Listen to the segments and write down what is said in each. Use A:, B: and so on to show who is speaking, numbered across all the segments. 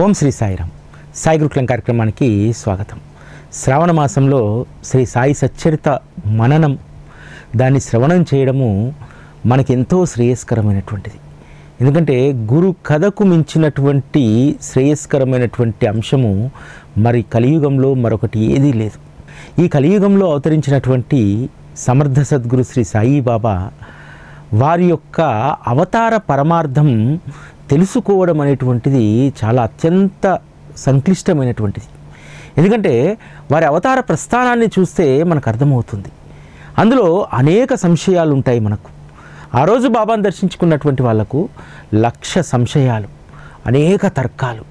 A: ఓం శ్రీ సాయిరామ్. సాయి గురుకులం కార్యక్రమానికి స్వాగతం. శ్రావణ మాసంలో శ్రీ సాయి సచ్చరిత మననం, దాన్ని శ్రవణం చేయడము మనకి ఎంతో శ్రేయస్కరమైనటువంటిది. ఎందుకంటే గురు కథకు మించినటువంటి శ్రేయస్కరమైనటువంటి అంశము మరి కలియుగంలో మరొకటి ఏదీ లేదు. ఈ కలియుగంలో అవతరించినటువంటి సమర్థ సద్గురు శ్రీ సాయిబాబా వారి యొక్క అవతార పరమార్థం తెలుసుకోవడం అనేటువంటిది చాలా అత్యంత సంక్లిష్టమైనటువంటిది. ఎందుకంటే వారి అవతార ప్రస్థానాన్ని చూస్తే మనకు అర్థమవుతుంది. అందులో అనేక సంశయాలు ఉంటాయి మనకు. ఆ రోజు బాబాను దర్శించుకున్నటువంటి వాళ్లకు 1,00,000 సంశయాలు, అనేక తర్కాలు.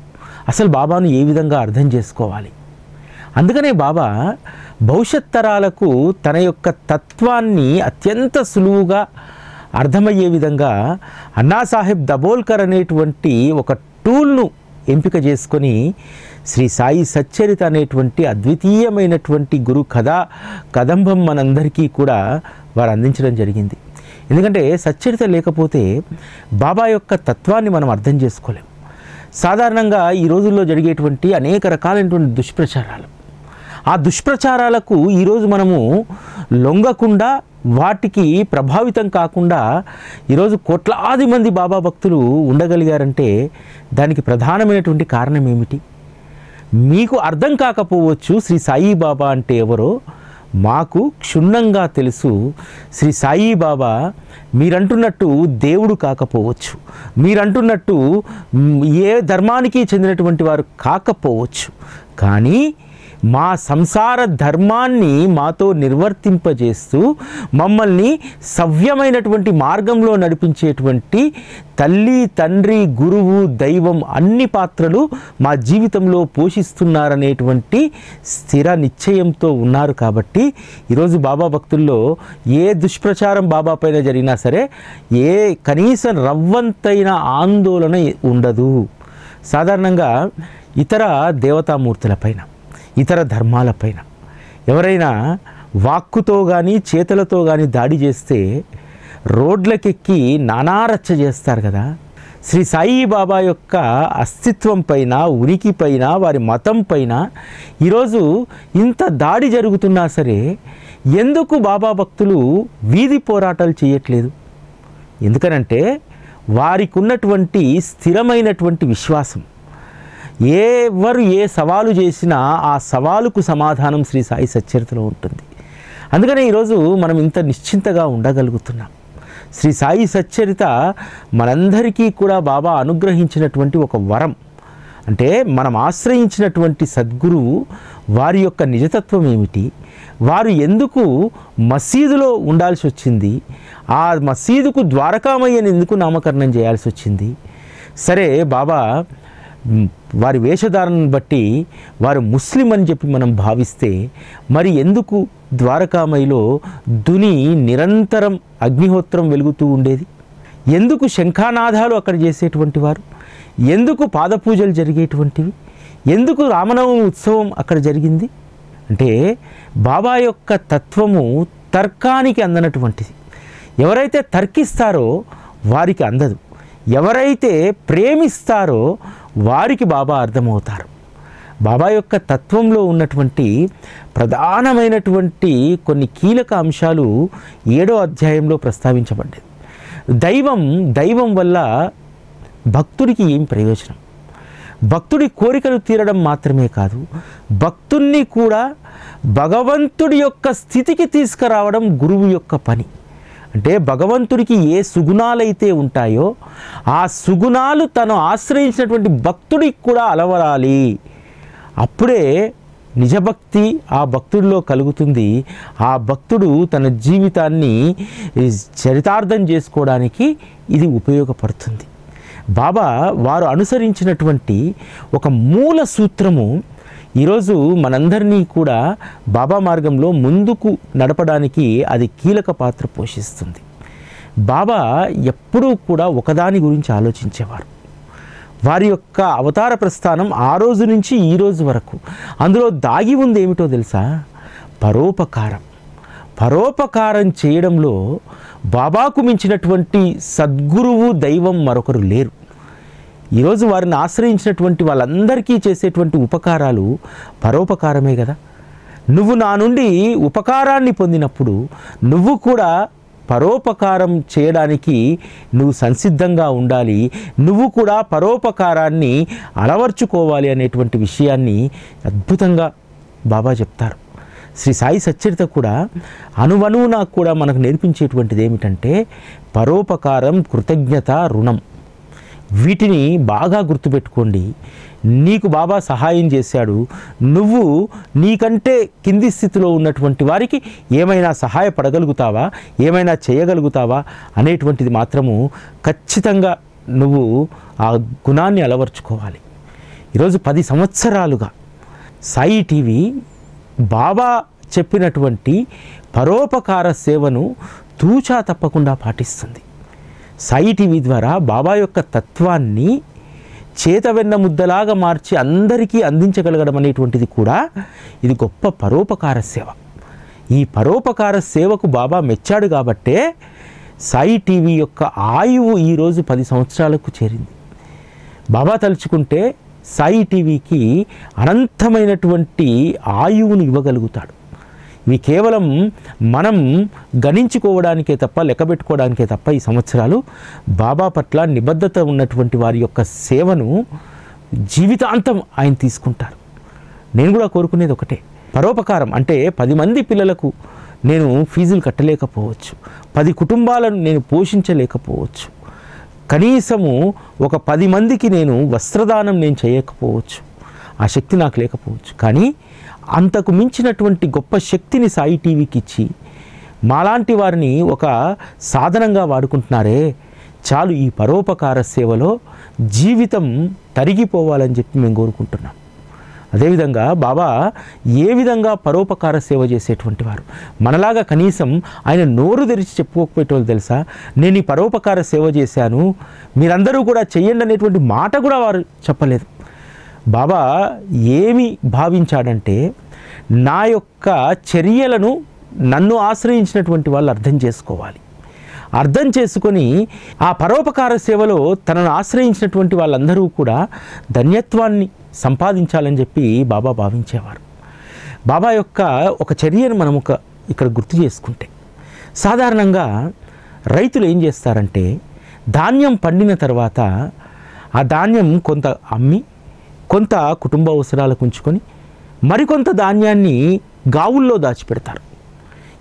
A: అసలు బాబాను ఏ విధంగా అర్థం చేసుకోవాలి? అందుకనే బాబా భవిష్యత్ తరాలకు తన యొక్క తత్వాన్ని అత్యంత సులువుగా అర్థమయ్యే విధంగా అన్నాసాహెబ్ దబోల్కర్ అనేటువంటి ఒక టూల్ను ఎంపిక చేసుకొని శ్రీ సాయి సచ్చరిత అనేటువంటి అద్వితీయమైనటువంటి గురు కదంబం మనందరికీ కూడా వారు అందించడం జరిగింది. ఎందుకంటే సచ్చరిత లేకపోతే బాబా యొక్క తత్వాన్ని మనం అర్థం చేసుకోలేం. సాధారణంగా ఈ రోజుల్లో జరిగేటువంటి అనేక రకాలైనటువంటి దుష్ప్రచారాలు, ఆ దుష్ప్రచారాలకు ఈరోజు మనము లొంగకుండా, వాటికి ప్రభావితం కాకుండా ఈరోజు కోట్లాది మంది బాబా భక్తులు ఉండగలిగారంటే దానికి ప్రధానమైనటువంటి కారణం ఏమిటి? మీకు అర్థం కాకపోవచ్చు శ్రీ సాయిబాబా అంటే ఎవరో. మాకు క్షుణ్ణంగా తెలుసు. శ్రీ సాయిబాబా మీరంటున్నట్టు దేవుడు కాకపోవచ్చు, మీరంటున్నట్టు ఏ ధర్మానికి చెందినటువంటి వారు కాకపోవచ్చు, కానీ మా సంసార ధర్మాన్ని మాతో నిర్వర్తింపజేస్తూ మమ్మల్ని సవ్యమైనటువంటి మార్గంలో నడిపించేటువంటి తల్లి, తండ్రి, గురువు, దైవం అన్ని పాత్రలు మా జీవితంలో పోషిస్తున్నారనేటువంటి స్థిర నిశ్చయంతో ఉన్నారు. కాబట్టి ఈరోజు బాబా భక్తుల్లో ఏ దుష్ప్రచారం బాబా పైన జరిగినా సరే ఏ కనీసం రవ్వంతైన ఆందోళన ఉండదు. సాధారణంగా ఇతర దేవతామూర్తులపైన, ఇతర ధర్మాలపైన ఎవరైనా వాక్కుతో కానీ చేతులతో కానీ దాడి చేస్తే రోడ్లకెక్కి నానారచ్చ చేస్తారు కదా. శ్రీ సాయిబాబా యొక్క అస్తిత్వం పైన, ఉనికి పైన, వారి మతం పైన ఈరోజు ఇంత దాడి జరుగుతున్నా సరే ఎందుకు బాబా భక్తులు వీధి పోరాటాలు చేయట్లేదు? ఎందుకనంటే వారికి ఉన్నటువంటి స్థిరమైనటువంటి విశ్వాసం. ఎవరు ఏ సవాలు చేసినా ఆ సవాలుకు సమాధానం శ్రీ సాయి సచ్చరితలో ఉంటుంది. అందుకనే ఈరోజు మనం ఇంత నిశ్చింతగా ఉండగలుగుతున్నాం. శ్రీ సాయి సచ్చరిత మనందరికీ కూడా బాబా అనుగ్రహించినటువంటి ఒక వరం. అంటే మనం ఆశ్రయించినటువంటి సద్గురువు వారి యొక్క నిజతత్వం ఏమిటి, వారు ఎందుకు మసీదులో ఉండాల్సి వచ్చింది, ఆ మసీదుకు ద్వారకామయ్యని ఎందుకు నామకరణం చేయాల్సి వచ్చింది. సరే, బాబా వారి వేషధారణను బట్టి వారు ముస్లిం అని చెప్పి మనం భావిస్తే మరి ఎందుకు ద్వారకామయిలో దుని నిరంతరం అగ్నిహోత్రం వెలుగుతూ ఉండేది? ఎందుకు శంఖానాదాలు అక్కడ చేసేటువంటి వారు? ఎందుకు పాదపూజలు జరిగేటువంటివి? ఎందుకు రామనవమి ఉత్సవం అక్కడ జరిగింది? అంటే బాబా యొక్క తత్వము తర్కానికి అందనటువంటిది. ఎవరైతే తర్కిస్తారో వారికి అందదు. ఎవరైతే ప్రేమిస్తారో వారికి బాబా అర్థమవుతారు. బాబా యొక్క తత్వంలో ఉన్నటువంటి ప్రధానమైనటువంటి కొన్ని కీలక అంశాలు 7వ అధ్యాయంలో ప్రస్తావించబడ్డాయి. దైవం వల్ల భక్తుడికి ఏం ప్రయోజనం? భక్తుడి కోరికలు తీరడం మాత్రమే కాదు, భక్తుణ్ణి కూడా భగవంతుడి యొక్క స్థితికి తీసుకురావడం గురువు యొక్క పని. అంటే భగవంతుడికి ఏ సుగుణాలైతే ఉంటాయో ఆ సుగుణాలు తను ఆశ్రయించినటువంటి భక్తుడికి కూడా అలవరాలి. అప్పుడే నిజభక్తి ఆ భక్తుడిలో కలుగుతుంది. ఆ భక్తుడు తన జీవితాన్ని చరితార్థం చేసుకోవడానికి ఇది ఉపయోగపడుతుంది. బాబా వారు అనుసరించినటువంటి ఒక మూల సూత్రము ఈరోజు మనందరినీ కూడా బాబా మార్గంలో ముందుకు నడపడానికి అది కీలక పాత్ర పోషిస్తుంది. బాబా ఎప్పుడూ కూడా ఒకదాని గురించి ఆలోచించేవారు. వారి యొక్క అవతార ప్రస్థానం ఆ రోజు నుంచి ఈ రోజు వరకు అందులో దాగి ఉంది ఏమిటో తెలుసా? పరోపకారం. పరోపకారం చేయడంలో బాబాకు మించినటువంటి సద్గురువు, దైవం మరొకరు లేరు. ఈరోజు వారిని ఆశ్రయించినటువంటి వాళ్ళందరికీ చేసేటువంటి ఉపకారాలు పరోపకారమే కదా. నువ్వు నా నుండి ఉపకారాన్ని పొందినప్పుడు నువ్వు కూడా పరోపకారం చేయడానికి నువ్వు సంసిద్ధంగా ఉండాలి, నువ్వు కూడా పరోపకారాన్ని అలవర్చుకోవాలి అనేటువంటి విషయాన్ని అద్భుతంగా బాబా చెప్తారు. శ్రీ సాయి సచ్చరిత కూడా అణువణువునా కూడా మనకు నేర్పించేటువంటిది ఏమిటంటే పరోపకారం, కృతజ్ఞత, రుణం. వీటిని బాగా గుర్తుపెట్టుకోండి. నీకు బాబా సహాయం చేశాడు, నువ్వు నీకంటే కింది స్థితిలో ఉన్నటువంటి వారికి ఏమైనా సహాయపడగలుగుతావా, ఏమైనా చేయగలుగుతావా అనేటువంటిది మాత్రము ఖచ్చితంగా నువ్వు ఆ గుణాన్ని అలవర్చుకోవాలి. ఈరోజు 10 సంవత్సరాలుగా సాయి టీవీ బాబా చెప్పినటువంటి పరోపకార సేవను తూచా తప్పకుండా పాటిస్తుంది. సాయి టీవీ ద్వారా బాబా యొక్క తత్వాన్ని చేతవెన్న ముద్దలాగా మార్చి అందరికీ అందించగలగడం అనేటువంటిది కూడా ఇది గొప్ప పరోపకార సేవ. ఈ పరోపకార సేవకు బాబా మెచ్చాడు కాబట్టే సాయి టీవీ యొక్క ఆయువు ఈరోజు 10 సంవత్సరాలకు చేరింది. బాబా తలుచుకుంటే సాయి టీవీకి అనంతమైనటువంటి ఆయువును ఇవ్వగలుగుతాడు. ఇవి కేవలం మనం గణించుకోవడానికే తప్ప, లెక్కబెట్టుకోవడానికే తప్ప ఈ సంవత్సరాలు బాబా పట్ల నిబద్ధత ఉన్నటువంటి వారి యొక్క సేవను జీవితాంతం ఆయన తీసుకుంటారు. నేను కూడా కోరుకునేది ఒకటే, పరోపకారం అంటే 10 మంది పిల్లలకు నేను ఫీజులు కట్టలేకపోవచ్చు, 10 కుటుంబాలను నేను పోషించలేకపోవచ్చు, కనీసము ఒక 10 మందికి నేను వస్త్రదానం నేను చేయకపోవచ్చు, ఆ శక్తి నాకు లేకపోవచ్చు. కానీ అంతకు మించినటువంటి గొప్ప శక్తిని సాయి టీవీకి ఇచ్చి మాలాంటి వారిని ఒక సాధనంగా వాడుకుంటున్నారే, చాలు ఈ పరోపకార సేవలో జీవితం తరిగిపోవాలని చెప్పి మేము కోరుకుంటున్నాం. అదేవిధంగా బాబా ఏ విధంగా పరోపకార సేవ చేసేటువంటి వారు, మనలాగా కనీసం ఆయన నోరు తెరిచి చెప్పుకోకపోయేటోళ్ళు తెలుసా, నేను ఈ పరోపకార సేవ చేశాను మీరందరూ కూడా చెయ్యండి అనేటువంటి మాట కూడా వారు చెప్పలేదు. బాబా ఏమి భావించాడంటే నా యొక్క చర్యలను నన్ను ఆశ్రయించినటువంటి వాళ్ళు అర్థం చేసుకోవాలి, అర్థం చేసుకొని ఆ పరోపకార సేవలో తనను ఆశ్రయించినటువంటి వాళ్ళందరూ కూడా ధన్యత్వాన్ని సంపాదించాలని చెప్పి బాబా భావించేవారు. బాబా యొక్క ఒక చర్యను మనం ఇక్కడ గుర్తు చేసుకుంటే, సాధారణంగా రైతులు ఏం చేస్తారంటే ధాన్యం పండిన తర్వాత ఆ ధాన్యం కొంత అమ్మి కొంత కుటుంబ అవసరాలకు ఉంచుకొని మరికొంత ధాన్యాన్ని గావుల్లో దాచిపెడతారు.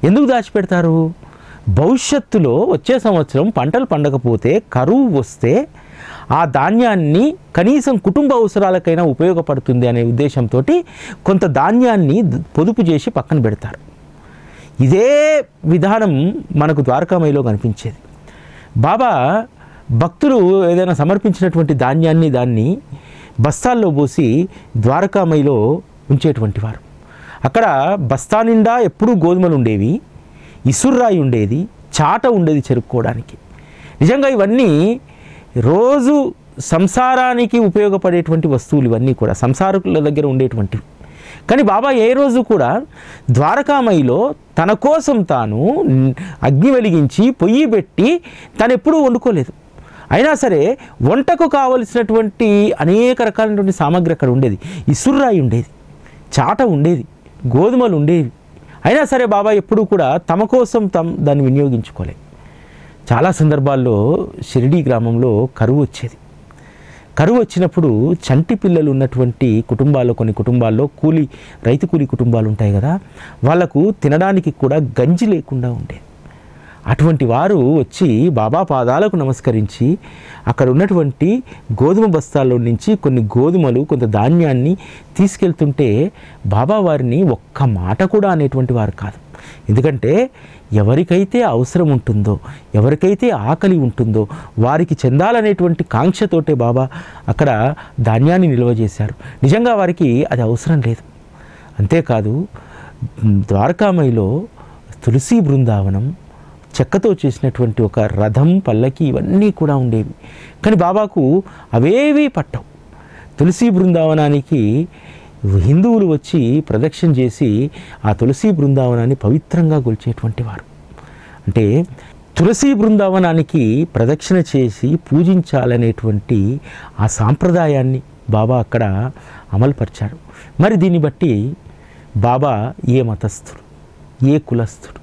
A: ఎందుకు దాచిపెడతారు? భవిష్యత్తులో వచ్చే సంవత్సరం పంటలు పండకపోతే, కరువు వస్తే ఆ ధాన్యాన్ని కనీసం కుటుంబ అవసరాలకైనా ఉపయోగపడుతుంది అనే ఉద్దేశంతో కొంత ధాన్యాన్ని పొదుపు చేసి పక్కన పెడతారు. ఇదే విధానం మనకు ద్వారకామయిలో కనిపించేది. బాబా భక్తులు ఏదైనా సమర్పించినటువంటి ధాన్యాన్ని దాన్ని బస్తాల్లో పోసి ద్వారకామయిలో ఉంచేటువంటి వారు. అక్కడ బస్తా నిండా ఎప్పుడూ గోధుమలు ఉండేవి, ఇసుర్రాయి ఉండేది, చాట ఉండేది చెరుక్కోవడానికి. నిజంగా ఇవన్నీ రోజు సంసారానికి ఉపయోగపడేటువంటి వస్తువులు, ఇవన్నీ కూడా సంసారకుల దగ్గర ఉండేటువంటివి. కానీ బాబా ఏ రోజు కూడా ద్వారకామయిలో తన కోసం తాను అగ్ని వెలిగించి పొయ్యి పెట్టి తను ఎప్పుడూ వండుకోలేదు. అయినా సరే వంటకు కావలసినటువంటి అనేక రకాలైనటువంటి సామాగ్రి అక్కడ ఉండేది. ఇసుర్రాయి ఉండేది, చాట ఉండేది, గోధుమలు ఉండేవి. అయినా సరే బాబా ఎప్పుడూ కూడా తమ కోసం దాన్ని వినియోగించుకోలేదు. చాలా సందర్భాల్లో షిరిడీ గ్రామంలో కరువు వచ్చేది. కరువు వచ్చినప్పుడు చంటి పిల్లలు ఉన్నటువంటి కుటుంబాల్లో, కొన్ని కుటుంబాల్లో రైతు కూలీ కుటుంబాలు ఉంటాయి కదా, వాళ్లకు తినడానికి కూడా గంజి లేకుండా ఉండేది. అటువంటి వారు వచ్చి బాబా పాదాలకు నమస్కరించి అక్కడ ఉన్నటువంటి గోధుమ బస్తాల్లో నుంచి కొన్ని గోధుమలు, కొంత ధాన్యాన్ని తీసుకెళ్తుంటే బాబా వారిని ఒక్క మాట కూడా అనేటువంటి వారు కాదు. ఎందుకంటే ఎవరికైతే అవసరం ఉంటుందో, ఎవరికైతే ఆకలి ఉంటుందో వారికి చెందాలనేటువంటి కాంక్షతోటే బాబా అక్కడ ధాన్యాన్ని నిల్వ చేశారు. నిజంగా వారికి అది అవసరం లేదు. అంతేకాదు ద్వారకామయిలో తులసి బృందావనం, చెక్కతో చేసినటువంటి ఒక రథం, పల్లకి ఇవన్నీ కూడా ఉండేవి. కానీ బాబాకు అవేవీ పట్టవు. తులసి బృందావనానికి హిందువులు వచ్చి ప్రదక్షిణ చేసి ఆ తులసి బృందావనాన్ని పవిత్రంగా కొలిచేటువంటి వారు. అంటే తులసి బృందావనానికి ప్రదక్షిణ చేసి పూజించాలనేటువంటి ఆ సాంప్రదాయాన్ని బాబా అక్కడ అమలుపరిచారు. మరి దీన్ని బట్టి బాబా ఏ మతస్థుడు, ఏ కులస్థుడు?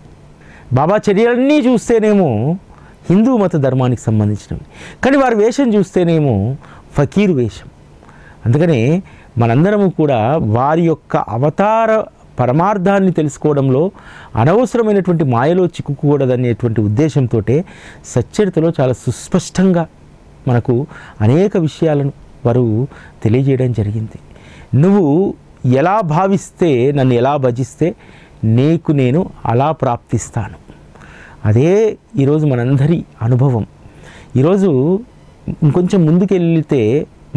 A: బాబా చర్యలన్నీ చూస్తేనేమో హిందూ మత ధర్మానికి సంబంధించినవి, కానీ వారి వేషం చూస్తేనేమో ఫకీరు వేషం. అందుకనే మనందరము కూడా వారి యొక్క అవతార పరమార్థాన్ని తెలుసుకోవడంలో అనవసరమైనటువంటి మాయలో చిక్కుకూడదనేటువంటి ఉద్దేశంతో సచ్చరితలో చాలా సుస్పష్టంగా మనకు అనేక విషయాలను వారు తెలియజేయడం జరిగింది. నువ్వు ఎలా భావిస్తే, నన్ను ఎలా భజిస్తే నీకు నేను అలా ప్రాప్తిస్తాను. అదే ఈరోజు మనందరి అనుభవం. ఈరోజు ఇంకొంచెం ముందుకెళ్తే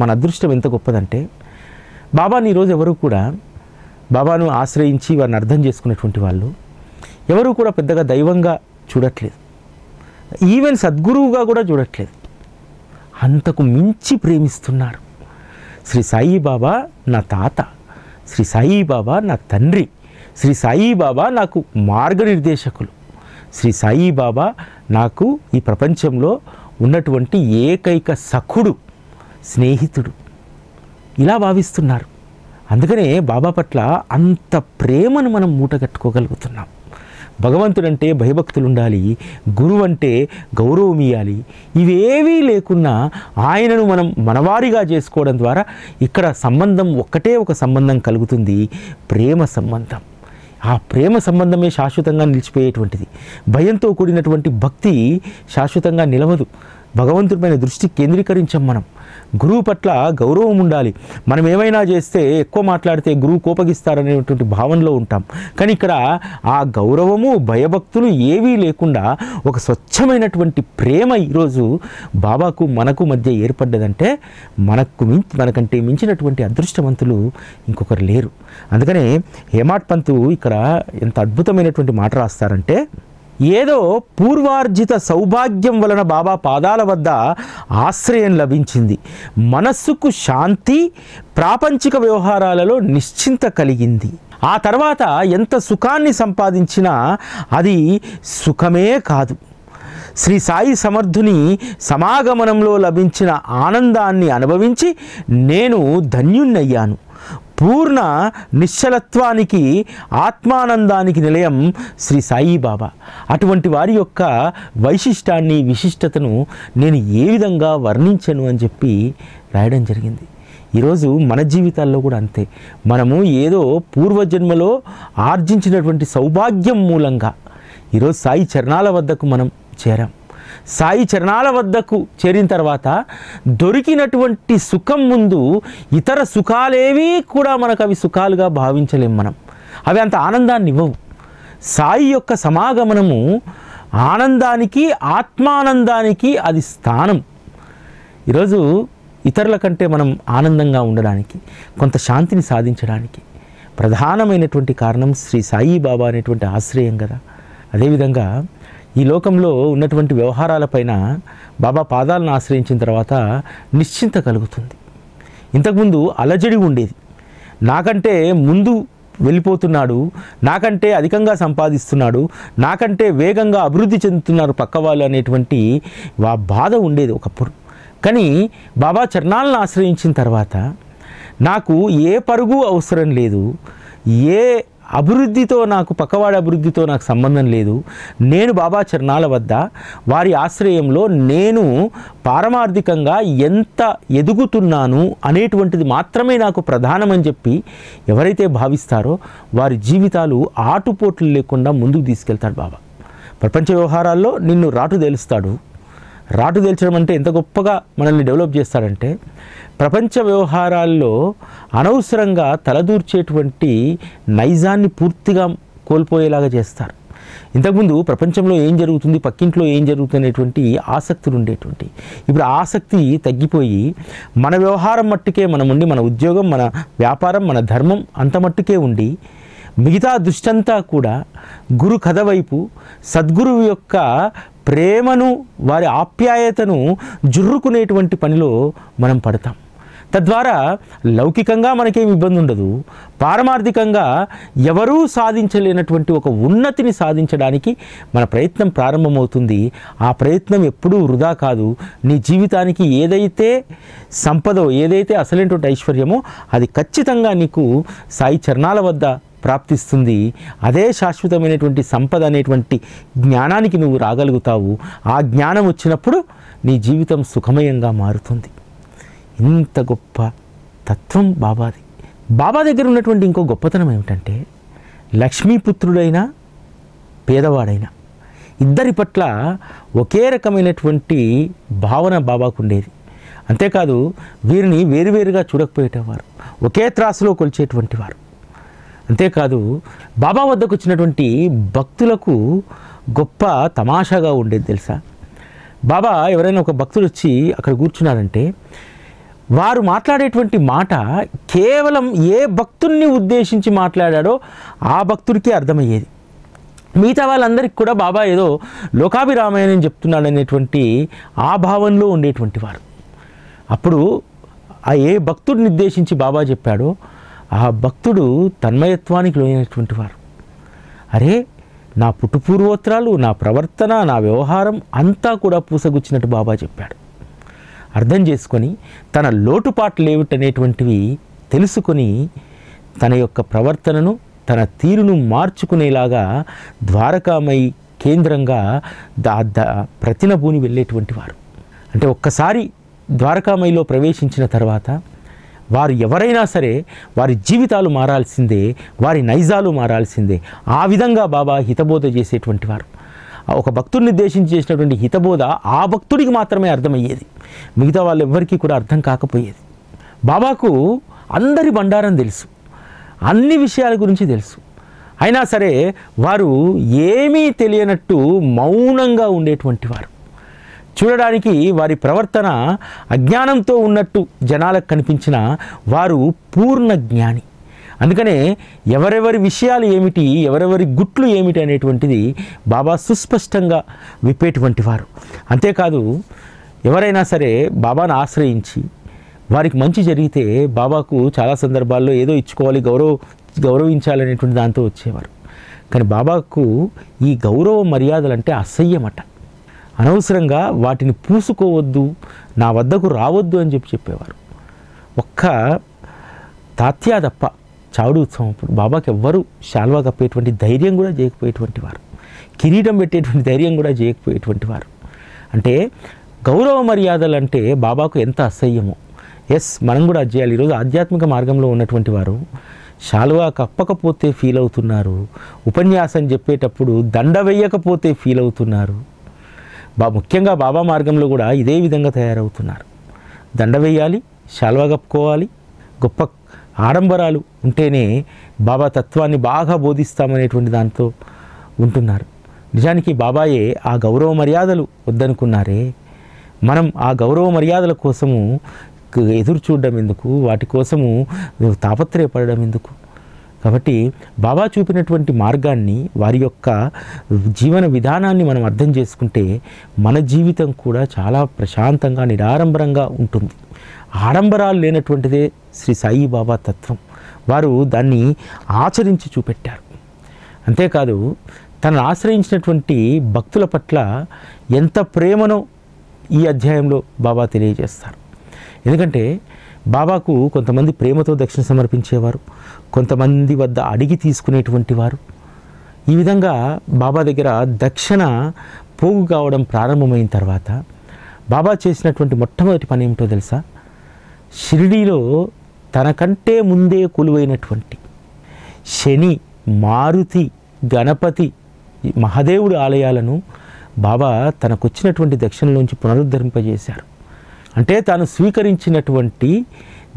A: మన అదృష్టం ఎంత గొప్పదంటే, బాబాని ఈరోజు ఎవరు కూడా బాబాను ఆశ్రయించి వారిని అర్థం చేసుకున్నటువంటి వాళ్ళు ఎవరు కూడా పెద్దగా దైవంగా చూడట్లేదు, ఈవెన్ సద్గురువుగా కూడా చూడట్లేదు. అంతకు మించి ప్రేమిస్తున్నారు. శ్రీ సాయిబాబా నా తాత, శ్రీ సాయిబాబా నా తండ్రి, శ్రీ సాయిబాబా నాకు మార్గనిర్దేశకులు, శ్రీ సాయిబాబా నాకు ఈ ప్రపంచంలో ఉన్నటువంటి ఏకైక సఖుడు, స్నేహితుడు, ఇలా భావిస్తున్నారు. అందుకనే బాబా పట్ల అంత ప్రేమను మనం మూటగట్టుకోగలుగుతున్నాం. భగవంతుడంటే భయభక్తులు ఉండాలి, గురువు అంటే గౌరవం ఇవ్వాలి. ఇవేవీ లేకున్నా ఆయనను మనం మనవారిగా చేసుకోవడం ద్వారా ఇక్కడ సంబంధం ఒక్కటే ఒక సంబంధం కలుగుతుంది, ప్రేమ సంబంధం. ఆ ప్రేమ సంబంధమే శాశ్వతంగా నిలిచిపోయేటువంటిది. భయంతో కూడినటువంటి భక్తి శాశ్వతంగా నిలవదు. భగవంతుడిపైన దృష్టి కేంద్రీకరించాం. మనం గురువు పట్ల గౌరవం ఉండాలి. మనం ఏమైనా చేస్తే, ఎక్కువ మాట్లాడితే గురువు కోపగిస్తారనేటువంటి భావనలో ఉంటాం. కానీ ఇక్కడ ఆ గౌరవము, భయభక్తులు ఏవీ లేకుండా ఒక స్వచ్ఛమైనటువంటి ప్రేమ ఈరోజు బాబాకు మనకు మధ్య ఏర్పడ్డదంటే మనకంటే మించినటువంటి అదృష్టవంతులు ఇంకొకరు లేరు. అందుకనే హేమాడ్ పంతు ఇక్కడ ఎంత అద్భుతమైనటువంటి మాట రాస్తారంటే, ఏదో పూర్వార్జిత సౌభాగ్యం వలన బాబా పాదాల వద్ద ఆశ్రయం లభించింది, మనస్సుకు శాంతి, ప్రాపంచిక వ్యవహారాలలో నిశ్చింత కలిగింది. ఆ తర్వాత ఎంత సుఖాన్ని సంపాదించినా అది సుఖమే కాదు. శ్రీ సాయి సమర్థుని సమాగమనంలో లభించిన ఆనందాన్ని అనుభవించి నేను ధన్యున్నయ్యాను. పూర్ణ నిశ్చలత్వానికి, ఆత్మానందానికి నిలయం శ్రీ సాయిబాబా. అటువంటి వారి యొక్క వైశిష్టాన్ని, విశిష్టతను నేను ఏ విధంగా వర్ణించను అని చెప్పి రాయడం జరిగింది. ఈరోజు మన జీవితాల్లో కూడా అంతే. మనము ఏదో పూర్వజన్మలో ఆర్జించినటువంటి సౌభాగ్యం మూలంగా ఈరోజు సాయి చరణాల వద్దకు మనం చేరాం. సాయి చరణాల వద్దకు చేరిన తర్వాత దొరికినటువంటి సుఖం ముందు ఇతర సుఖాలేవి కూడా మనకు అవి సుఖాలుగా భావించలేం. మనం అవి అంత ఆనందాన్ని ఇవ్వవు. సాయి యొక్క సమాగమనము ఆనందానికి, ఆత్మానందానికి అది స్థానం. ఈరోజు ఇతరుల కంటే మనం ఆనందంగా ఉండడానికి, కొంత శాంతిని సాధించడానికి ప్రధానమైనటువంటి కారణం శ్రీ సాయిబాబా అనేటువంటి ఆశ్రయం కదా. అదేవిధంగా ఈ లోకంలో ఉన్నటువంటి వ్యవహారాలపైన బాబా పాదాలను ఆశ్రయించిన తర్వాత నిశ్చింత కలుగుతుంది. ఇంతకుముందు అలజడి ఉండేది. నాకంటే ముందు వెళ్ళిపోతున్నాడు, నాకంటే అధికంగా సంపాదిస్తున్నాడు, నాకంటే వేగంగా అభివృద్ధి చెందుతున్నారు పక్క వాళ్ళు అనేటువంటి బాధ ఉండేది ఒకప్పుడు. కానీ బాబా చరణాలను ఆశ్రయించిన తర్వాత నాకు ఏ పరుగు అవసరం లేదు, ఏ అభివృద్ధితో నాకు, పక్కవాడి అభివృద్ధితో నాకు సంబంధం లేదు. నేను బాబా చరణాల వద్ద వారి ఆశ్రయంలో నేను పారమార్థికంగా ఎంత ఎదుగుతున్నాను అనేటువంటిది మాత్రమే నాకు ప్రధానమని చెప్పి ఎవరైతే భావిస్తారో వారి జీవితాలు ఆటుపోట్లు లేకుండా ముందుకు తీసుకెళ్తాడు బాబా. ప్రపంచ వ్యవహారాల్లో నిన్ను రాటు తేలుస్తాడు. రాటు తేల్చడం అంటే ఎంత గొప్పగా మనల్ని డెవలప్ చేస్తాడంటే, ప్రపంచ వ్యవహారాల్లో అనవసరంగా తలదూర్చేటువంటి నైజాన్ని పూర్తిగా కోల్పోయేలాగా చేస్తారు. ఇంతకుముందు ప్రపంచంలో ఏం జరుగుతుంది, పక్కింట్లో ఏం జరుగుతుంది అనేటువంటి ఆసక్తులు ఉండేటువంటి, ఇప్పుడు ఆసక్తి తగ్గిపోయి మన వ్యవహారం మట్టుకే మనం ఉండి, మన ఉద్యోగం, మన వ్యాపారం, మన ధర్మం అంత మట్టుకే ఉండి మిగతా దృష్టంతా కూడా గురు కథ వైపు, సద్గురువు యొక్క ప్రేమను, వారి ఆప్యాయతను జుర్రుకునేటువంటి పనిలో మనం పడతాం. తద్వారా లౌకికంగా మనకేం ఇబ్బంది ఉండదు, పారమార్థికంగా ఎవరూ సాధించలేనటువంటి ఒక ఉన్నతిని సాధించడానికి మన ప్రయత్నం ప్రారంభమవుతుంది. ఆ ప్రయత్నం ఎప్పుడూ వృధా కాదు. నీ జీవితానికి ఏదైతే సంపదో, ఏదైతే అసలైనటువంటి ఐశ్వర్యమో అది ఖచ్చితంగా నీకు సాయి చరణాల వద్ద ప్రాప్తిస్తుంది. అదే శాశ్వతమైనటువంటి సంపద అనేటువంటి జ్ఞానానికి నువ్వు రాగలుగుతావు. ఆ జ్ఞానం వచ్చినప్పుడు నీ జీవితం సుఖమయంగా మారుతుంది. ఇంత గొప్ప తత్వం బాబాది. బాబా దగ్గర ఉన్నటువంటి ఇంకో గొప్పతనం ఏమిటంటే, లక్ష్మీపుత్రుడైనా పేదవాడైనా ఇద్దరి పట్ల ఒకే రకమైనటువంటి భావన బాబాకు ఉండేది. అంతేకాదు వీరిని వేరువేరుగా చూడకపోయేటవారు, ఒకే త్రాసులో కొలిచేటువంటి వారు. అంతేకాదు బాబా వద్దకు వచ్చినటువంటి భక్తులకు గొప్ప తమాషాగా ఉండేది తెలుసా. బాబా ఎవరైనా ఒక భక్తుడు వచ్చి అక్కడ కూర్చున్నారంటే వారు మాట్లాడేటువంటి మాట కేవలం ఏ భక్తుడిని ఉద్దేశించి మాట్లాడాడో ఆ భక్తుడికి అర్థమయ్యేది. మిగతా వాళ్ళందరికీ కూడా బాబా ఏదో లోకాభిరామాయణం చెప్తున్నాడనేటువంటి ఆ భావనలో ఉండేటువంటి వారు. అప్పుడు ఆ ఏ భక్తుడిని ఉద్దేశించి బాబా చెప్పాడో ఆ భక్తుడు తన్మయత్వానికి లోనైనటువంటి వారు. అరే, నా పుట్టుపూర్వోత్తరాలు, నా ప్రవర్తన, నా వ్యవహారం అంతా కూడా పూసగుచ్చినట్టు బాబా చెప్పాడు. అర్థం చేసుకొని తన లోటుపాట్లు ఏమిటనేటువంటివి తెలుసుకొని తన యొక్క ప్రవర్తనను, తన తీరును మార్చుకునేలాగా ద్వారకామయి కేంద్రంగా ప్రతినభూని వెళ్ళేటువంటి వారు. అంటే ఒక్కసారి ద్వారకామయిలో ప్రవేశించిన తర్వాత వారు ఎవరైనా సరే వారి జీవితాలు మారాల్సిందే, వారి నైజాలు మారాల్సిందే. ఆ విధంగా బాబా హితబోధ చేసేటువంటి వారు. ఒక భక్తుడిని ఉద్దేశించి చేసినటువంటి హితబోధ ఆ భక్తుడికి మాత్రమే అర్థమయ్యేది, మిగతా వాళ్ళు ఎవ్వరికీ కూడా అర్థం కాకపోయేది. బాబాకు అందరి బండారం తెలుసు, అన్ని విషయాల గురించి తెలుసు. అయినా సరే వారు ఏమీ తెలియనట్టు మౌనంగా ఉండేటువంటి వారు. చూడడానికి వారి ప్రవర్తన అజ్ఞానంతో ఉన్నట్టు జనాలకు కనిపించిన వారు పూర్ణ జ్ఞాని. అందుకనే ఎవరెవరి విషయాలు ఏమిటి, ఎవరెవరి గుట్లు ఏమిటి అనేటువంటిది బాబా సుస్పష్టంగా విప్పేటువంటి వారు. అంతేకాదు ఎవరైనా సరే బాబాను ఆశ్రయించి వారికి మంచి జరిగితే బాబాకు చాలా సందర్భాల్లో ఏదో ఇచ్చుకోవాలి, గౌరవించాలనేటువంటి దాంతో వచ్చేవారు. కానీ బాబాకు ఈ గౌరవ మర్యాదలంటే అసహ్యమట. అనవసరంగా వాటిని పూసుకోవద్దు, నా వద్దకు రావద్దు అని చెప్పేవారు. ఒక్క తాత్యా తప్ప చావుడు ఉత్సవం అప్పుడు బాబాకి ఎవ్వరూ శాల్వా కప్పేటువంటి ధైర్యం కూడా చేయకపోయేటువంటి వారు, కిరీటం పెట్టేటువంటి ధైర్యం కూడా చేయకపోయేటువంటి వారు. అంటే గౌరవ మర్యాదలు అంటే బాబాకు ఎంత అసహ్యమో. మనం కూడా అది చేయాలి. ఈరోజు ఆధ్యాత్మిక మార్గంలో ఉన్నటువంటి వారు శాల్వా కప్పకపోతే ఫీల్ అవుతున్నారు, ఉపన్యాసం చెప్పేటప్పుడు దండ వేయకపోతే ఫీల్ అవుతున్నారు. ముఖ్యంగా బాబా మార్గంలో కూడా ఇదే విధంగా తయారవుతున్నారు. దండ వేయాలి, శాల్వా కప్పుకోవాలి, గొప్ప ఆడంబరాలు ఉంటేనే బాబా తత్వాన్ని బాగా బోధిస్తామనేటువంటి దాంతో ఉంటున్నారు. నిజానికి బాబాయే ఆ గౌరవ మర్యాదలు వద్దనుకున్నారే. మనం ఆ గౌరవ మర్యాదల కోసము ఎదురు చూడడం ఎందుకు, వాటి కోసము తాపత్రయపడడం ఎందుకు? కాబట్టి బాబా చూపినటువంటి మార్గాన్ని, వారి యొక్క జీవన విధానాన్ని మనం అర్థం చేసుకుంటే మన జీవితం కూడా చాలా ప్రశాంతంగా నిరాడంబరంగా ఉంటుంది. ఆడంబరాలు లేనటువంటిదే శ్రీ సాయి బాబా తత్వం. వారు దాన్ని ఆచరించి చూపెట్టారు. అంతేకాదు తనను ఆశ్రయించినటువంటి భక్తుల పట్ల ఎంత ప్రేమనో ఈ అధ్యాయంలో బాబా తెలియజేస్తారు. ఎందుకంటే బాబాకు కొంతమంది ప్రేమతో దక్షిణ సమర్పించేవారు, కొంతమంది వద్ద అడిగి తీసుకునేటువంటి వారు. ఈ విధంగా బాబా దగ్గర దక్షిణ పోగు కావడం ప్రారంభమైన తర్వాత బాబా చేసినటువంటి మొట్టమొదటి పని ఏమిటో తెలుసా? షిరిడీలో తనకంటే ముందే కొలువైనటువంటి శని, మారుతి, గణపతి, మహాదేవుడి ఆలయాలను బాబా తనకొచ్చినటువంటి దక్షిణలోంచి పునరుద్ధరింపజేశారు. అంటే తాను స్వీకరించినటువంటి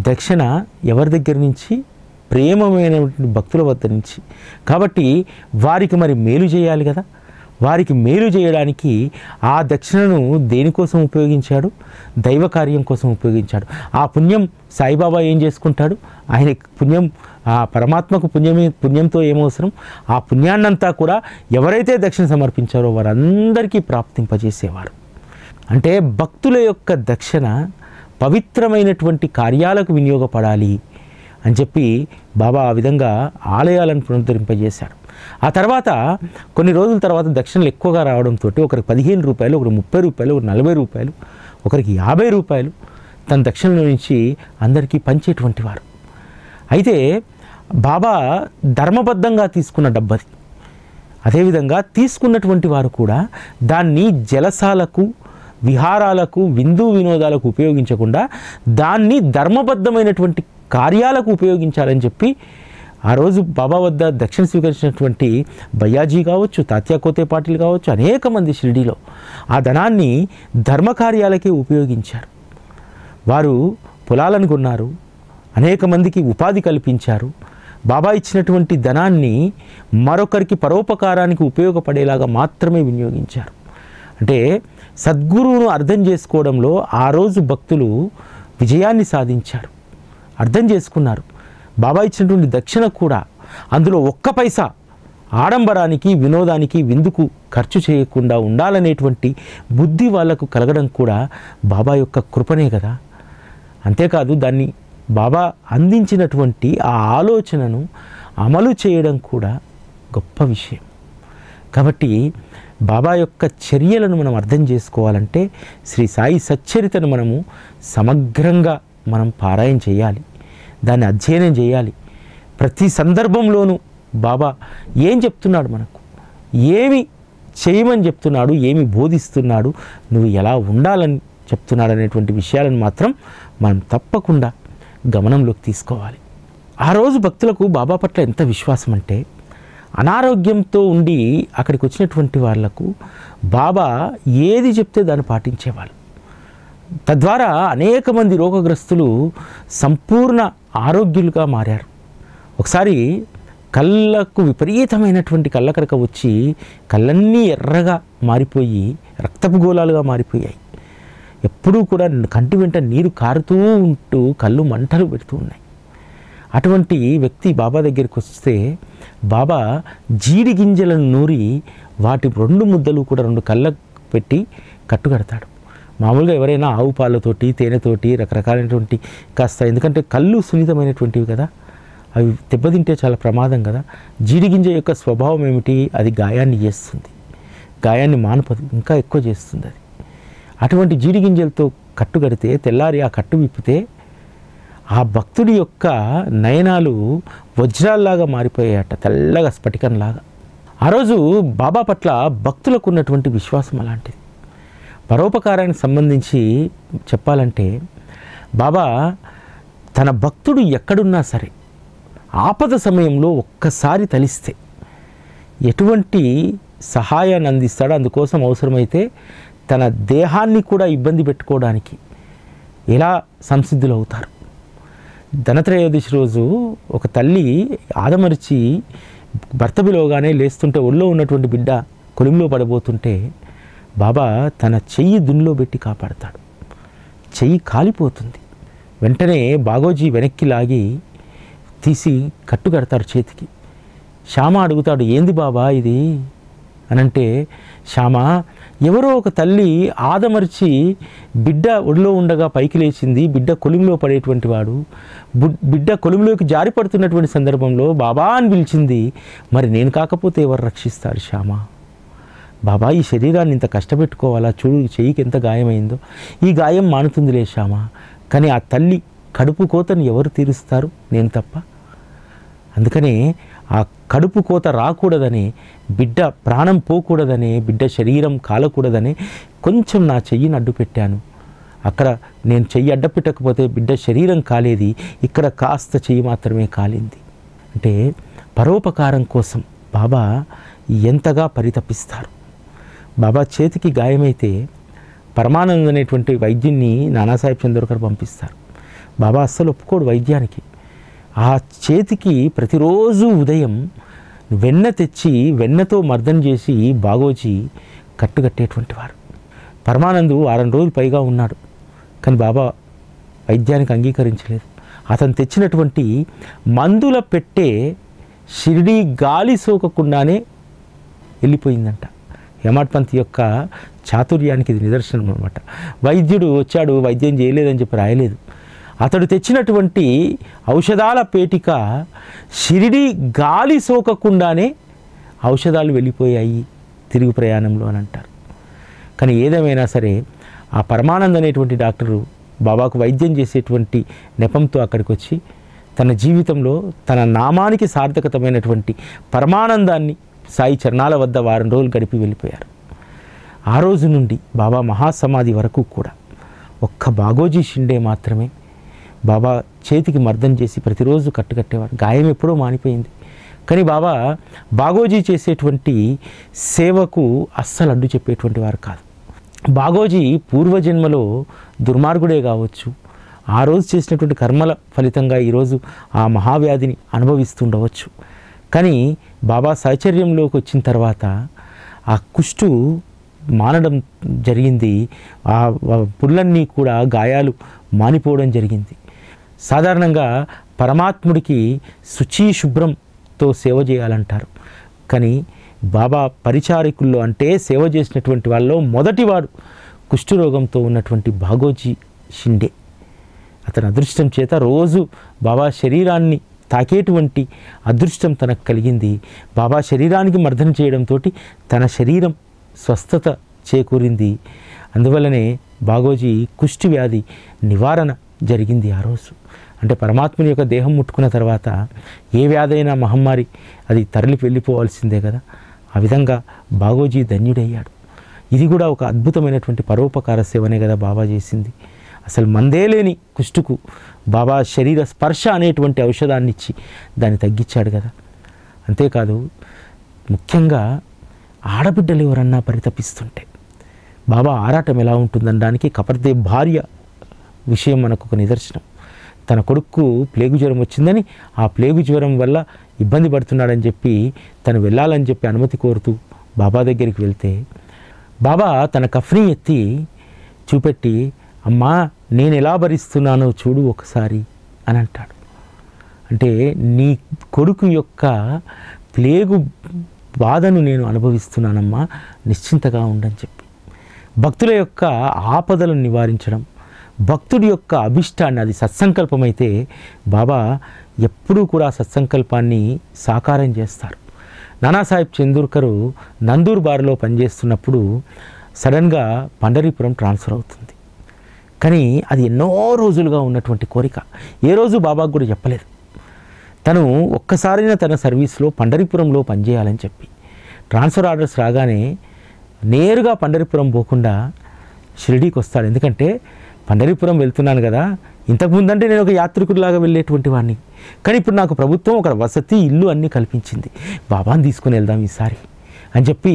A: దక్షిణ ఎవరి దగ్గర నుంచి? ప్రేమమైనటువంటి భక్తుల వద్ద నుంచి. కాబట్టి వారికి మరి మేలు చేయాలి కదా. వారికి మేలు చేయడానికి ఆ దక్షిణను దేనికోసం ఉపయోగించాడు? దైవ కార్యం కోసం ఉపయోగించాడు. ఆ పుణ్యం సాయిబాబా ఏం చేసుకుంటాడు? ఆయన పుణ్యం, ఆ పరమాత్మకు పుణ్యంతో ఏమవసరం? ఆ పుణ్యాన్నంతా కూడా ఎవరైతే దక్షిణ సమర్పించారో వారందరికీ ప్రాప్తింపజేసేవారు. అంటే భక్తుల యొక్క దక్షిణ పవిత్రమైనటువంటి కార్యాలకు వినియోగపడాలి అని చెప్పి బాబా ఆ విధంగా ఆలయాలను పునరుద్ధరింపజేశారు. ఆ తర్వాత కొన్ని రోజుల తర్వాత దక్షిణలు ఎక్కువగా రావడంతో ఒకరికి 15 రూపాయలు, ఒకరికి 30 రూపాయలు, ఒకరికి 40 రూపాయలు, ఒకరికి 50 రూపాయలు తన దక్షిణల నుంచి అందరికీ పంచేటువంటి వారు. అయితే బాబా ధర్మబద్ధంగా తీసుకున్న డబ్బది. అదేవిధంగా తీసుకున్నటువంటి వారు కూడా దాన్ని జలసాలకు, విహారాలకు, విందు వినోదాలకు ఉపయోగించకుండా దాన్ని ధర్మబద్ధమైనటువంటి కార్యాలకు ఉపయోగించాలని చెప్పి ఆ రోజు బాబా వద్ద దక్షిణ స్వీకరించినటువంటి భయ్యాజీ కావచ్చు, తాత్యా కోతే పాటిల్ కావచ్చు, అనేక మంది షిరిడీలో ఆ ధనాన్ని ధర్మకార్యాలకే ఉపయోగించారు. వారు పొలాలను కొన్నారు, అనేక మందికి ఉపాధి కల్పించారు. బాబా ఇచ్చినటువంటి ధనాన్ని మరొకరికి పరోపకారానికి ఉపయోగపడేలాగా మాత్రమే వినియోగించారు. అంటే సద్గురువును అర్థం చేసుకోవడంలో ఆ రోజు భక్తులు విజయాన్ని సాధించారు, అర్థం చేసుకున్నారు. బాబా ఇచ్చినటువంటి దక్షిణ కూడా అందులో ఒక్క పైసా ఆడంబరానికి, వినోదానికి, విందుకు ఖర్చు చేయకుండా ఉండాలనేటువంటి బుద్ధి వాళ్లకు కలగడం కూడా బాబా యొక్క కృపనే కదా. అంతేకాదు దాన్ని బాబా అందించినటువంటి ఆ ఆలోచనను అమలు చేయడం కూడా గొప్ప విషయం. కాబట్టి బాబా యొక్క చర్యలను మనం అర్థం చేసుకోవాలంటే శ్రీ సాయి సచ్చరితను మనము సమగ్రంగా మనం పారాయణ చేయాలి, దాన్ని అధ్యయనం చేయాలి. ప్రతి సందర్భంలోనూ బాబా ఏం చెప్తున్నాడు, మనకు ఏమి చేయమని చెప్తున్నాడు, ఏమి బోధిస్తున్నాడు, నువ్వు ఎలా ఉండాలని చెప్తున్నాడు అనేటువంటి విషయాలను మాత్రం మనం తప్పకుండా గమనంలోకి తీసుకోవాలి. ఆ రోజు భక్తులకు బాబా పట్ల ఎంత విశ్వాసం అంటే, అనారోగ్యంతో ఉండి అక్కడికి వచ్చినటువంటి వాళ్లకు బాబా ఏది చెప్తే దాన్ని పాటించేవాళ్ళు. తద్వారా అనేక మంది రోగగ్రస్తులు సంపూర్ణ ఆరోగ్యులుగా మారారు. ఒకసారి కళ్ళకు విపరీతమైనటువంటి కళ్ళకరక వచ్చి కళ్ళన్నీ ఎర్రగా మారిపోయి రక్తపు గోళాలుగా మారిపోయాయి. ఎప్పుడూ కూడా కంటి వెంట నీరు కారుతూ ఉంటూ కళ్ళు మంటలు పెడుతూ ఉన్నాయి. అటువంటి వ్యక్తి బాబా దగ్గరికి వస్తే బాబా జీడి గింజలను నూరి వాటి 2 ముద్దలు కూడా 2 కళ్ళకు పెట్టి కట్టుకడతాడు. మామూలుగా ఎవరైనా ఆవు పాలతోటి, తేనెతోటి, రకరకాలైనటువంటి కాస్త, ఎందుకంటే కళ్ళు సున్నితమైనటువంటివి కదా, అవి దెబ్బతింటే చాలా ప్రమాదం కదా. జీడిగింజ యొక్క స్వభావం ఏమిటి? అది గాయాన్ని చేస్తుంది, గాయాన్ని మానుపదు, ఇంకా ఎక్కువ చేస్తుంది అది. అటువంటి జీడిగింజలతో కట్టు కడితే తెల్లారి ఆ కట్టు విప్పితే ఆ భక్తుడి యొక్క నయనాలు వజ్రాల్లాగా మారిపోయాయట, తెల్లగా స్ఫటికంలాగా. ఆ రోజు బాబా పట్ల భక్తులకు ఉన్నటువంటి విశ్వాసం అలాంటిది. పరోపకారానికి సంబంధించి చెప్పాలంటే బాబా తన భక్తుడు ఎక్కడున్నా సరే ఆపద సమయంలో ఒక్కసారి తలిస్తే ఎటువంటి సహాయాన్ని అందిస్తాడో, అందుకోసం అవసరమైతే తన దేహాన్ని కూడా ఇబ్బంది పెట్టుకోవడానికి ఎలా సంసిద్ధులు అవుతారు. ధనత్రయోదశి రోజు ఒక తల్లి ఆదమరిచి భర్త పిలవగానే లేస్తుంటే ఒళ్ళో ఉన్నటువంటి బిడ్డ కొలిమిలో పడబోతుంటే బాబా తన చెయ్యి దునిలో పెట్టి కాపాడతాడు. చెయ్యి కాలిపోతుంది. వెంటనే బాగోజీ వెనక్కి లాగి తీసి కట్టు కడతాడు చేతికి. శ్యామ అడుగుతాడు, ఏంది బాబా ఇది అనంటే, శ్యామ, ఎవరో ఒక తల్లి ఆదమర్చి బిడ్డ ఒడిలో ఉండగా పైకి లేచింది, బిడ్డ కొలిమిలో పడేటువంటి వాడు, బిడ్డ కొలిమిలోకి జారి పడుతున్నటువంటి సందర్భంలో బాబా అని పిలిచింది, మరి నేను కాకపోతే ఎవరు రక్షిస్తారు శ్యామ? బాబా ఈ శరీరాన్ని ఇంత కష్టపెట్టుకోవాలా, చూడు చెయ్యికి ఎంత గాయమైందో, ఈ గాయం మానుతుందిలే శ్యామ, కానీ ఆ తల్లి కడుపు కోతను ఎవరు తీరుస్తారు? నేను తప్ప. అందుకనే ఆ కడుపు కోత రాకూడదని, బిడ్డ ప్రాణం పోకూడదని, బిడ్డ శరీరం కాలకూడదని కొంచెం నా చెయ్యిని అడ్డు పెట్టాను. అక్కడ నేను చెయ్యి అడ్డపెట్టకపోతే బిడ్డ శరీరం కాలేది, ఇక్కడ కాస్త చెయ్యి మాత్రమే కాలింది. అంటే పరోపకారం కోసం బాబా ఎంతగా పరితపిస్తారు. బాబా చేతికి గాయమైతే పరమానంద్ అనేటువంటి వైద్యున్ని నానాసాహెబ్ చందోర్కర్ పంపిస్తారు. బాబా అస్సలు ఒప్పుకోడు వైద్యానికి. ఆ చేతికి ప్రతిరోజు ఉదయం వెన్న తెచ్చి వెన్నతో మర్దన చేసి బాగోజీ కట్టుకట్టేటువంటి వారు. పరమానందు 6 రోజులు పైగా ఉన్నాడు, కానీ బాబా వైద్యానికి అంగీకరించలేదు. అతను తెచ్చినటువంటి మందుల పెట్టే షిరిడీ గాలి సోకకుండానే వెళ్ళిపోయిందంట. హేమాడ్ పంత్ యొక్క చాతుర్యానికి ఇది నిదర్శనం అనమాట. వైద్యుడు వచ్చాడు, వైద్యం చేయలేదని చెప్పి రాయలేదు. అతడు తెచ్చినటువంటి ఔషధాల పేటిక షిరిడి గాలి సోకకుండానే ఔషధాలు వెళ్ళిపోయాయి తిరుగు ప్రయాణంలో అని అంటారు. కానీ ఏదేమైనా సరే ఆ పరమానంద్ అనేటువంటి డాక్టరు బాబాకు వైద్యం చేసేటువంటి నెపంతో అక్కడికి వచ్చి తన జీవితంలో తన నామానికి సార్థకతమైనటువంటి పరమానందాన్ని సాయి చరణాల వద్ద వారం రోజులు గడిపి వెళ్ళిపోయారు. ఆ రోజు నుండి బాబా మహాసమాధి వరకు కూడా ఒక్క బాగోజీ షిండే మాత్రమే బాబా చేతికి మర్దం చేసి ప్రతిరోజు కట్టుకట్టేవారు. గాయం ఎప్పుడో మానిపోయింది. కానీ బాబా బాగోజీ చేసేటువంటి సేవకు అస్సలు అడ్డు చెప్పేటువంటి వారు కాదు. బాగోజీ పూర్వజన్మలో దుర్మార్గుడే కావచ్చు, ఆ రోజు చేసినటువంటి కర్మల ఫలితంగా ఈరోజు ఆ మహావ్యాధిని అనుభవిస్తుండవచ్చు. కానీ బాబా సాహచర్యంలోకి వచ్చిన తర్వాత ఆ కుష్టు మానడం జరిగింది. ఆ పుల్లన్నీ కూడా గాయాలు మానిపోవడం జరిగింది. సాధారణంగా పరమాత్ముడికి శుచి శుభ్రంతో సేవ చేయాలంటారు. కానీ బాబా పరిచారికుల్లో అంటే సేవ చేసినటువంటి వాళ్ళలో మొదటివాడు కుష్ఠరోగంతో ఉన్నటువంటి బాగోజీ షిండే. అతని అదృష్టం చేత రోజు బాబా శరీరాన్ని తాకేటువంటి అదృష్టం తనకు కలిగింది. బాబా శరీరానికి మర్దన చేయడంతో తన శరీరం స్వస్థత చేకూరింది. అందువల్లనే బాగోజీ కుష్టి వ్యాధి నివారణ జరిగింది ఆ రోజు. అంటే పరమాత్ముని యొక్క దేహం ముట్టుకున్న తర్వాత ఏ వ్యాధైనా మహమ్మారి అది తరలి వెళ్ళిపోవాల్సిందే కదా. ఆ విధంగా బాగోజీ ధన్యుడయ్యాడు. ఇది కూడా ఒక అద్భుతమైనటువంటి పరోపకార సేవనే కదా బాబా చేసింది. అసలు మందే లేని కుష్టుకు బాబా శరీర స్పర్శ అనేటువంటి ఔషధాన్ని ఇచ్చి దాన్ని తగ్గించాడు కదా. అంతేకాదు, ముఖ్యంగా ఆడబిడ్డలు ఎవరన్నా పరితపిస్తుంటే బాబా ఆరాటం ఎలా ఉంటుందనడానికి కపర్దేవ్ భార్య విషయం మనకు ఒక నిదర్శనం. తన కొడుకు ప్లేగు జ్వరం వచ్చిందని, ఆ ప్లేగు జ్వరం వల్ల ఇబ్బంది పడుతున్నాడని చెప్పి తను వెళ్ళాలని చెప్పి అనుమతి కోరుతూ బాబా దగ్గరికి వెళ్తే బాబా తన కఫ్ని ఎత్తి చూపెట్టి, అమ్మా నేను ఎలా భరిస్తున్నానో చూడు ఒకసారి అని అంటాడు. అంటే నీ కొడుకు యొక్క ప్లేగు బాధను నేను అనుభవిస్తున్నానమ్మా, నిశ్చింతగా ఉండని చెప్పి భక్తుల యొక్క ఆపదలను నివారించడం, భక్తుడి యొక్క అభిష్టాన్ని, అది సత్సంకల్పమైతే బాబా ఎప్పుడూ కూడా సత్సంకల్పాన్ని సాకారం చేస్తారు. నానాసాహెబ్ చందూర్కరు నందూర్ బార్లో పనిచేస్తున్నప్పుడు సడన్గా పండరీపురం ట్రాన్స్ఫర్ అవుతుంది. కానీ అది ఎన్నో రోజులుగా ఉన్నటువంటి కోరిక. ఏ రోజు బాబాకు కూడా చెప్పలేదు. తను ఒక్కసారైనా తన సర్వీస్లో పండరీపురంలో పనిచేయాలని చెప్పి ట్రాన్స్ఫర్ ఆర్డర్స్ రాగానే నేరుగా పండరీపురం పోకుండా షిరిడీకి వస్తాడు. ఎందుకంటే పండరీపురం వెళ్తున్నాను కదా, ఇంతకుముందంటే నేను ఒక యాత్రికుడిలాగా వెళ్ళేటువంటి వాడిని, కానీ ఇప్పుడు నాకు ప్రభుత్వం ఒక వసతి, ఇల్లు అన్నీ కల్పించింది, బాబాని తీసుకుని వెళ్దాం ఈసారి అని చెప్పి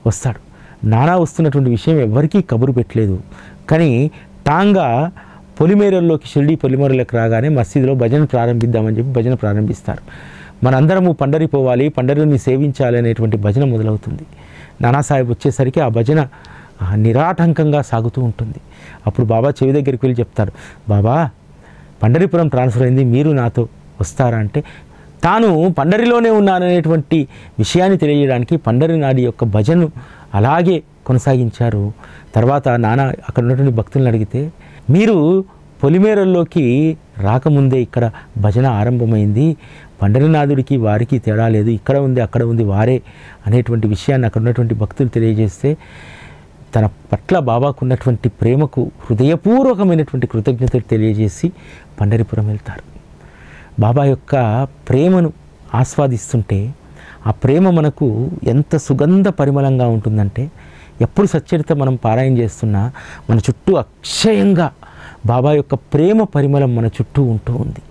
A: వస్తాడు. నానా వస్తున్నటువంటి విషయం ఎవరికీ కబురు పెట్టలేదు. కానీ టాంగా పొలిమేరల్లోకి, షిరిడీ పొలిమేరలోకి రాగానే మసీదులో భజన ప్రారంభిద్దామని చెప్పి భజన ప్రారంభిస్తారు. మనందరము పండరి పోవాలి, పండరిని సేవించాలి అనేటువంటి భజన మొదలవుతుంది. నానాసాహెబ్ వచ్చేసరికి ఆ భజన నిరాటంకంగా సాగుతూ ఉంటుంది. అప్పుడు బాబా చెవి దగ్గరికి వెళ్ళి చెప్తాడు, బాబా పండరీపురం ట్రాన్స్ఫర్ అయింది, మీరు నాతో వస్తారా అంటే, తాను పండరిలోనే ఉన్నాననేటువంటి విషయాన్ని తెలియజేయడానికి పండరి నాడి యొక్క భజను అలాగే కొనసాగించారు. తర్వాత నానా అక్కడ ఉన్నటువంటి భక్తులను అడిగితే, మీరు పొలిమేరల్లోకి రాకముందే ఇక్కడ భజన ఆరంభమైంది, పండరినాథుడికి వారికి తేడా లేదు, ఇక్కడ ఉంది అక్కడ ఉంది వారే అనేటువంటి విషయాన్ని అక్కడ ఉన్నటువంటి భక్తులు తెలియజేస్తే తన పట్ల బాబాకు ఉన్నటువంటి ప్రేమకు హృదయపూర్వకమైనటువంటి కృతజ్ఞతలు తెలియజేసి పండరిపురం వెళ్తారు. బాబా యొక్క ప్రేమను ఆస్వాదిస్తుంటే ఆ ప్రేమ మనకు ఎంత సుగంధ పరిమళంగా ఉంటుందంటే, ఎప్పుడు సచ్చరిత మనం పారాయణ చేస్తున్నా మన చుట్టూ అక్షయంగా బాబా యొక్క ప్రేమ పరిమళం మన చుట్టూ ఉంటూ ఉంది.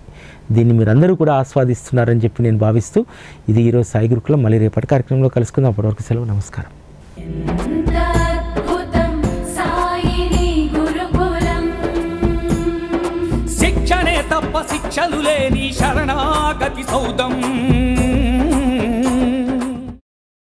A: దీన్ని మీరందరూ కూడా ఆస్వాదిస్తున్నారని చెప్పి నేను భావిస్తూ, ఇది ఈరోజు సాయి గురుకులం. మళ్ళీ రేపటి కార్యక్రమంలో కలుసుకుందాం. అప్పటివరకు సెలవు, నమస్కారం.
B: శిక్షణే తప్ప శిక్షలు లేని శరణాగతి సౌదం.